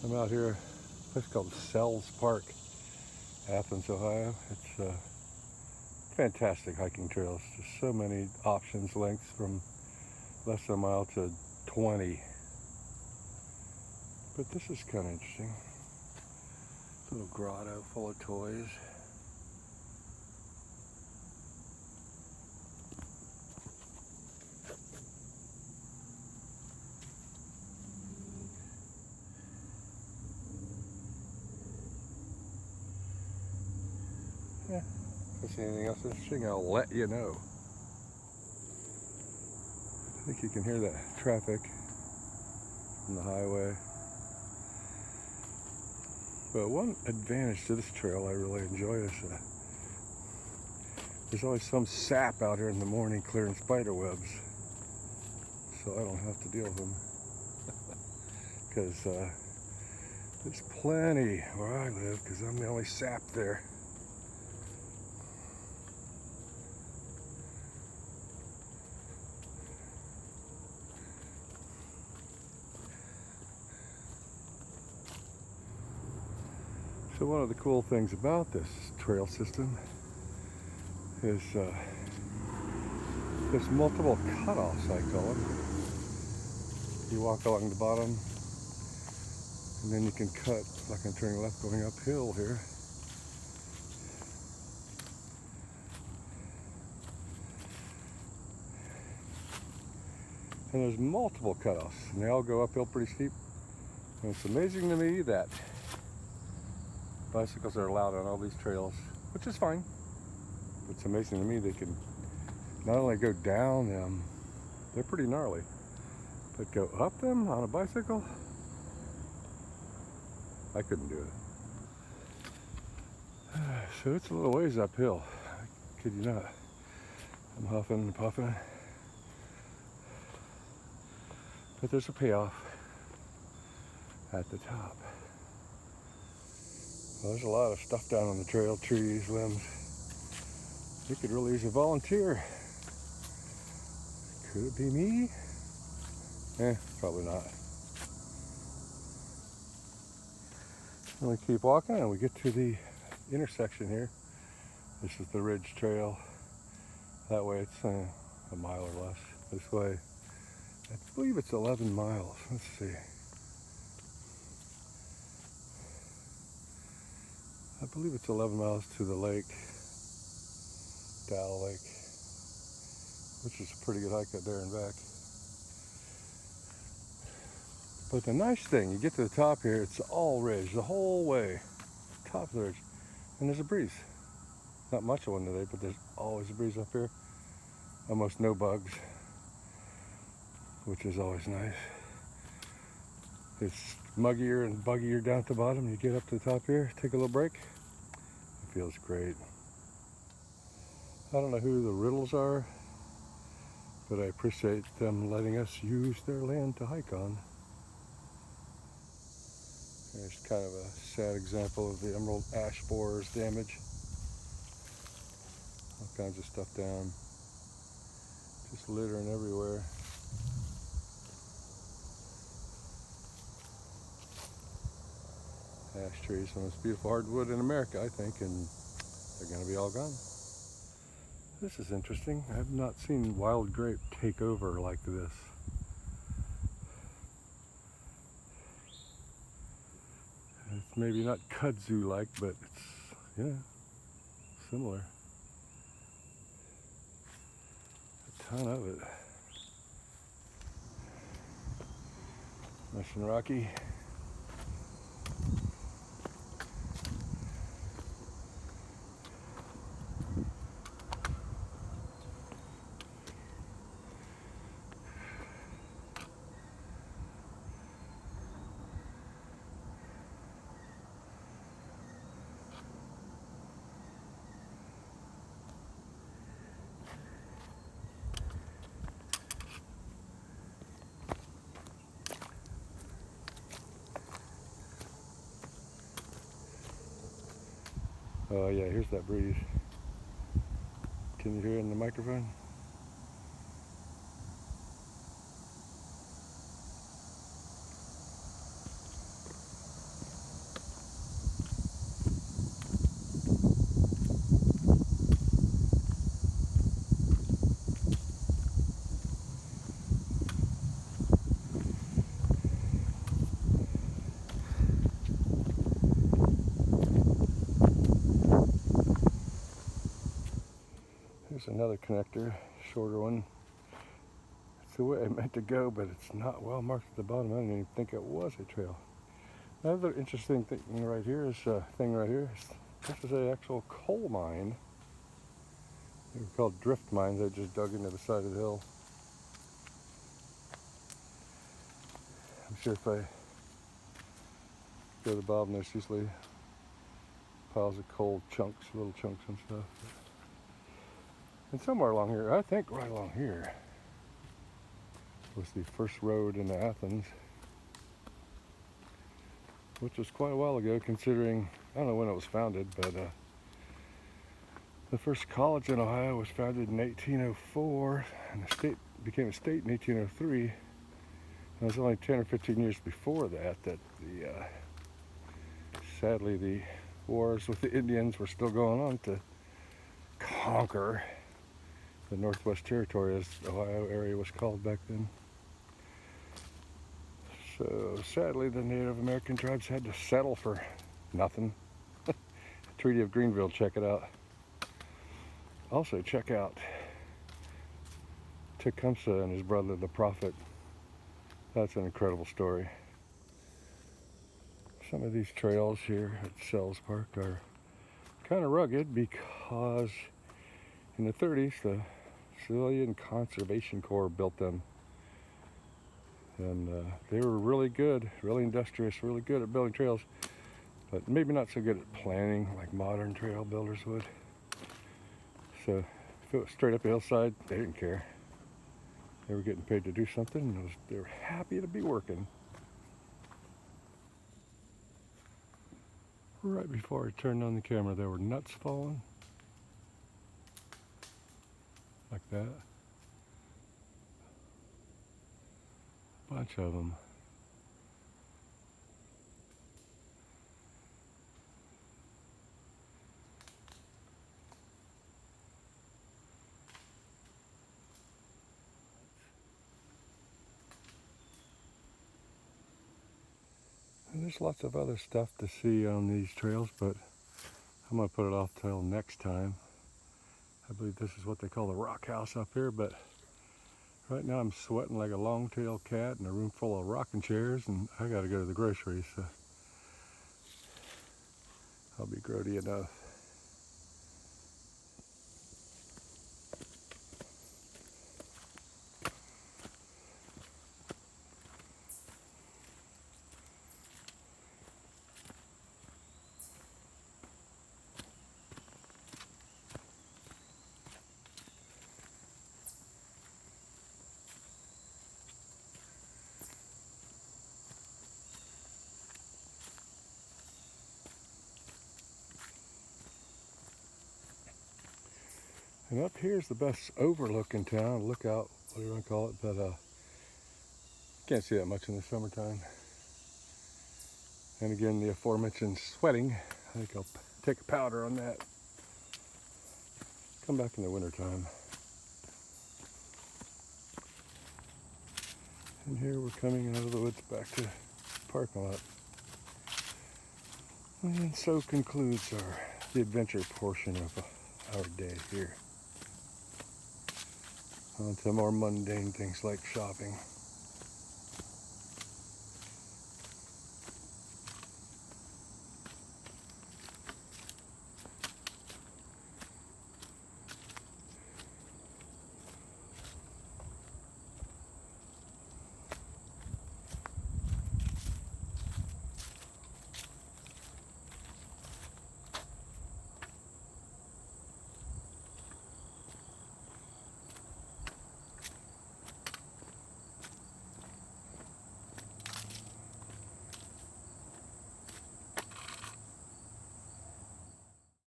I'm out here, a place called Sells Park, Athens, Ohio. It's fantastic hiking trails. Just so many options, lengths from less than a mile to 20. But this is kind of interesting. Little grotto full of toys. Yeah, if I see anything else interesting, I'll let you know. I think you can hear that traffic from the highway. But one advantage to this trail I really enjoy is there's always some sap out here in the morning clearing spider webs, so I don't have to deal with them. Because there's plenty where I live, because I'm the only sap there. So one of the cool things about this trail system is there's multiple cutoffs, I call them. You walk along the bottom, and then you can cut, like I'm turning left going uphill here. And there's multiple cutoffs, and they all go uphill pretty steep. And it's amazing to me that bicycles are allowed on all these trails, which is fine. But it's amazing to me they can not only go down them, they're pretty gnarly, but go up them on a bicycle? I couldn't do it. So it's a little ways uphill, I kid you not. I'm huffing and puffing. But there's a payoff at the top. Well, there's a lot of stuff down on the trail, trees, limbs. You could really use a volunteer. Could it be me? Probably not. And we keep walking and we get to the intersection here. This is the Ridge Trail. That way it's a mile or less. This way, I believe it's 11 miles. Let's see. I believe it's 11 miles to the lake, Dal Lake, which is a pretty good hike up there and back. But the nice thing, you get to the top here, it's all ridge the whole way, top of the ridge, and there's a breeze. Not much of one today, but there's always a breeze up here. Almost no bugs, which is always nice. It's muggier and buggier down at the bottom. You get up to the top here, take a little break. It feels great. I don't know who the Riddles are, but I appreciate them letting us use their land to hike on. There's kind of a sad example of the emerald ash borer's damage. All kinds of stuff down, just littering everywhere. Ash trees, the most beautiful hardwood in America, I think, and they're going to be all gone. This is interesting. I have not seen wild grape take over like this. It's maybe not kudzu-like, but it's, similar. A ton of it. Nice and rocky. Oh yeah, here's that breeze. Can you hear it in the microphone? Here's another connector, shorter one. It's the way I meant to go, but it's not well marked at the bottom. I didn't even think it was a trail. Another interesting thing right here is this is an actual coal mine. They were called drift mines. They just dug into the side of the hill. I'm sure if I go to the bottom, there's usually piles of coal chunks, little chunks and stuff. And somewhere along here, I think right along here, was the first road into Athens, which was quite a while ago, considering, I don't know when it was founded, but the first college in Ohio was founded in 1804, and the state became a state in 1803. And it was only 10 or 15 years before that sadly, the wars with the Indians were still going on to conquer the Northwest Territory, as the Ohio area was called back then. So sadly, the Native American tribes had to settle for nothing. Treaty of Greenville, check it out. Also check out Tecumseh and his brother, the Prophet. That's an incredible story. Some of these trails here at Sells Park are kind of rugged because in the 30s, the Civilian Conservation Corps built them. And they were really good, really industrious, really good at building trails, but maybe not so good at planning like modern trail builders would. So if it was straight up the hillside, they didn't care. They were getting paid to do something, and they were happy to be working. Right before I turned on the camera, there were nuts falling. Like that. Bunch of them. And there's lots of other stuff to see on these trails, but I'm going to put it off till next time. I believe this is what they call the rock house up here, but right now I'm sweating like a long-tailed cat in a room full of rocking chairs, and I got to go to the groceries, so I'll be grody enough. And up here's the best overlook in town, lookout, whatever you want to call it, but can't see that much in the summertime. And again, the aforementioned sweating, I think I'll take a powder on that. Come back in the wintertime. And here we're coming out of the woods back to the parking lot. And so concludes the adventure portion of our day here. On to more mundane things like shopping.